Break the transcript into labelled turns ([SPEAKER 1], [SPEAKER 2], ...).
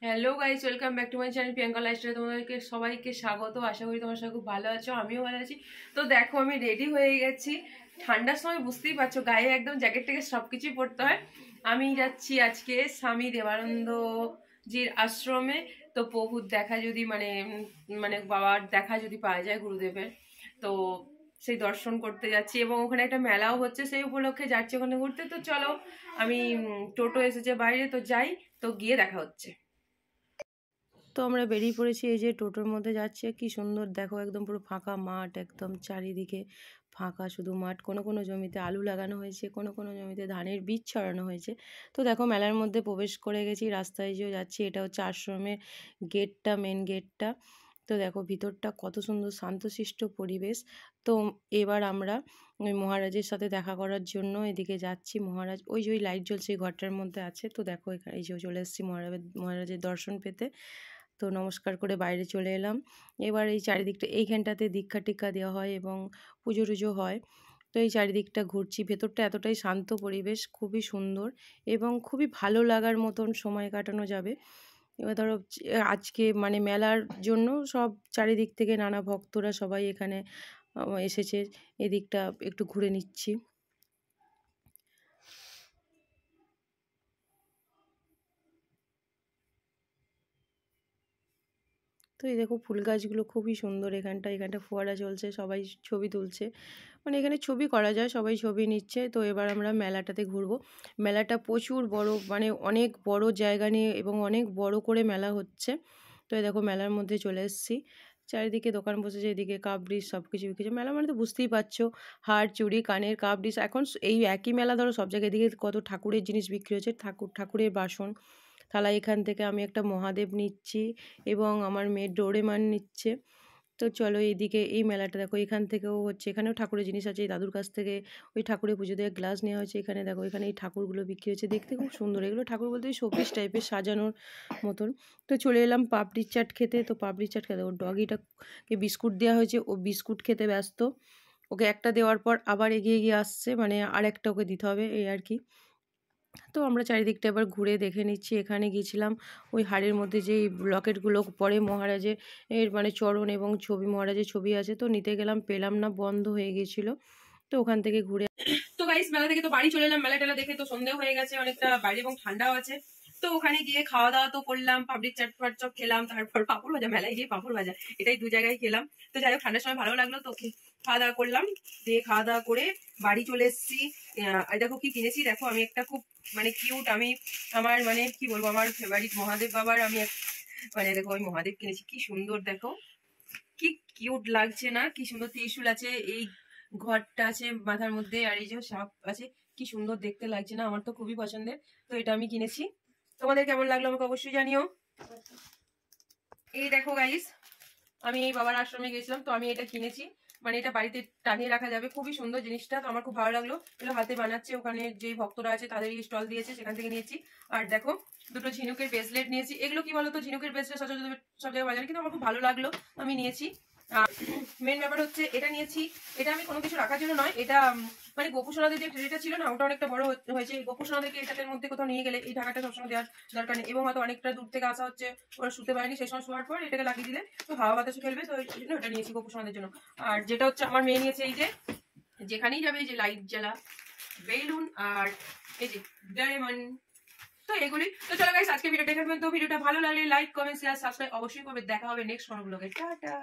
[SPEAKER 1] Hello guys, welcome back to my channel Priyanka lifestyle. তোমাদেরকে সবাইকে স্বাগত। আশা করি তোমার সবাই খুব ভালো আছো, আমিও ভালো আছি। তো দেখো, আমি রেডি হয়ে গেছি। ঠান্ডার সময় বুঝতেই পারছো, গায়ে একদম জ্যাকেট ট্যাকেট সবকিছুই পরতে হয়। আমি যাচ্ছি আজকে স্বামী দেবানন্দ জির আশ্রমে। তো প্রভুর দেখা যদি মানে বাবার দেখা যদি পাওয়া যায়, গুরুদেবের, তো সেই দর্শন করতে যাচ্ছি। এবং ওখানে একটা মেলাও হচ্ছে, সেই উপলক্ষে যাচ্ছি ওখানে ঘুরতে। তো চলো, আমি টোটো এসেছে বাইরে, তো যাই, তো গিয়ে দেখা হচ্ছে। তো আমরা বেরিয়ে পড়েছি, এই যে টোটোর মধ্যে যাচ্ছে। কি সুন্দর দেখো, একদম পুরো ফাঁকা মাঠ, একদম চারিদিকে ফাঁকা শুধু মাঠ। কোনো কোনো জমিতে আলু লাগানো হয়েছে, কোনো কোনো জমিতে ধানের বীজ ছড়ানো হয়েছে। তো দেখো, মেলার মধ্যে প্রবেশ করে গেছি, রাস্তায় যে যাচ্ছি, এটা হচ্ছে আশ্রমের গেটটা, মেন গেটটা। তো দেখো ভিতরটা কত সুন্দর শান্তশিষ্ট পরিবেশ। তো এবার আমরা ওই মহারাজের সাথে দেখা করার জন্য এদিকে যাচ্ছি। মহারাজ ওই যে ওই লাইট জ্বলছে এই ঘরটার মধ্যে আছে। তো দেখো এখানে এই যে চলে এসেছি মহারাজের দর্শন পেতে। তো নমস্কার করে বাইরে চলে এলাম। এবার এই চারিদিকটা, এইখানটাতে দীক্ষা টিক্ষা দেওয়া হয় এবং পুজো টুজো হয়। তো এই চারিদিকটা ঘুরছি। ভেতরটা এতটাই শান্ত পরিবেশ, খুবই সুন্দর এবং খুবই ভালো লাগার মতন সময় কাটানো যাবে। এবার ধরো আজকে মানে মেলার জন্য সব চারিদিক থেকে নানা ভক্তরা সবাই এখানে এসেছে। এদিকটা একটু ঘুরে নিচ্ছি। তো এই দেখো, ফুল গাছগুলো খুবই সুন্দর। এখানটা ফোয়ারা চলছে, সবাই ছবি তুলছে। মানে এখানে ছবি করা যায়, সবাই ছবি নিচ্ছে। তো এবার আমরা মেলাটাতে ঘুরবো। মেলাটা প্রচুর বড়, মানে অনেক বড় জায়গা নিয়ে এবং অনেক বড় করে মেলা হচ্ছে। তো এই দেখো, মেলার মধ্যে চলে এসেছি। চারিদিকে দোকান বসেছে, এদিকে কাপ ডিশ সব কিছু বিক্রি। মেলা মানে তো বুঝতেই পারছো, হার চুড়ি কানের কাপ ডিশ। এখন এই একই মেলা ধরো সব জায়গায়, এদিকে কত ঠাকুরের জিনিস বিক্রি হচ্ছে, ঠাকুরের বাসন থালা। এখান থেকে আমি একটা মহাদেব নিচ্ছি এবং আমার মেয়ে ডোরেমান নিচ্ছে। তো চলো, এইদিকে এই মেলাটা দেখো, এখান থেকেও হচ্ছে, এখানেও ঠাকুরের জিনিস আছে। এই দাদুর কাছ থেকে ওই ঠাকুরের পুজো দিয়ে গ্লাস নেওয়া হয়েছে। এখানে দেখো, এখানে এই ঠাকুরগুলো বিক্রি হচ্ছে, দেখতে খুব সুন্দর। এগুলো ঠাকুর বলতে শোপিস টাইপের সাজানোর মতন। তো চলে এলাম পাপড়ির চাট খেতে। তো পাপড়ির চাট খেতে ওর ডগিটাকে বিস্কুট দেওয়া হয়েছে, ও বিস্কুট খেতে ব্যস্ত। ওকে একটা দেওয়ার পর আবার এগিয়ে গিয়ে আসছে, মানে আর একটা ওকে দিতে হবে, এই আর কি। তো আমরা চারিদিকটা এবার ঘুরে দেখে নিচ্ছি। এখানে গিয়েছিলাম ওই হাড়ের মধ্যে যেই লকেটগুলো পরে মহারাজের মানে চরণ এবং ছবি, মহারাজের ছবি আছে। তো নিতে গেলাম, পেলাম না, বন্ধ হয়ে গিয়েছিল। তো ওখান থেকে ঘুরে, তো গাইস মেলা থেকে তো বাড়ি চলে এলাম। মেলা টেলা দেখে তো সন্ধ্যে হয়ে গেছে অনেকটা, বাইরে এবং ঠান্ডাও আছে। তো ওখানে গিয়ে খাওয়া দাওয়া তো করলাম, পাবলিক চাট ফাট চপ খেলাম, তারপর পাঁপড় ভাজা, মেলায় গিয়ে পাঁপড় ভাজা, এটাই দু জায়গায় খেলাম। তো যাই হোক, ঠান্ডার সময় ভালো লাগলো। তো খাওয়া দাওয়া করলাম, দিয়ে খাওয়া দাওয়া করে বাড়ি চলে এসেছি। দেখো কি কিনেছি, দেখো আমি একটা খুব মানে কিউট, আমি আমার মানে কি বলবো, আমার ফেভারিট মহাদেব বাবার আমি মানে দেখো ওই মহাদেব কিনেছি। কি সুন্দর দেখো, কি কিউট লাগছে না? কি সুন্দর ত্রিশূল আছে, এই ঘরটা আছে মাথার মধ্যে, আর এই যে সাপ আছে। কি সুন্দর দেখতে লাগছে না? আমার তো খুবই পছন্দের। তো এটা আমি কিনেছি। তোমাদের কেমন লাগলো আমাকে অবশ্যই জানিও। এই দেখো গাইস, আমি এই বাবার আশ্রমে গেছিলাম, তো আমি এটা কিনেছি। মানে এটা বাড়িতে টানিয়ে রাখা যাবে, খুবই সুন্দর জিনিসটা। তো আমার খুব ভালো লাগলো। এগুলো হাতে বানাচ্ছে, ওখানে যে ভক্তরা আছে তাদের স্টল দিয়েছে, সেখান থেকে নিয়েছি। আর দেখো, দুটো ঝিনুকের ব্রেসলেট নিয়েছি। এগুলো কি বলতো, ঝিনুকের ব্রেসলেট সচরাচর সব জায়গায় বাজারে, কিন্তু আমার খুব ভালো লাগলো, আমি নিয়েছি। আর মেন ব্যাপার হচ্ছে এটা নিয়েছি। এটা আমি কোনো কিছু রাখার জন্য নয়, এটা মানে গোপুসোনাদের যে ট্রেটা ছিল না, ওটা অনেকটা বড় হয়েছে। গোপুসোনাদেরকে এটার মধ্যে কোথাও নিয়ে গেলে এই ঢাকাটা সবসময় দেওয়ার দরকার নেই, এবং হয়তো অনেকটা দূর থেকে আসা হচ্ছে, ওরা শুতে পারেনি, সেই সময় শোয়ার পর এটাকে লাগিয়ে দিলে তো হাওয়া বাতাসে খেলবে। তো এই জন্য এটা নিয়েছি গোপুসোনাদের জন্য। আর যেটা হচ্ছে আমার মেয়ে নিয়েছে, এই যে যেখানেই যাবে এই যে লাইট জ্বালা বেলুন, আর এই যে ডায়মন্ড। তো এগুলি। তো চলো গাইস, আজকে ভিডিওটা এখানে পর্যন্ত। ভিডিওটা ভালো লাগলে লাইক কমেন্ট শেয়ার সাবস্ক্রাইব অবশ্যই করবে। দেখা হবে নেক্সট কোনো ব্লগে। টাটা।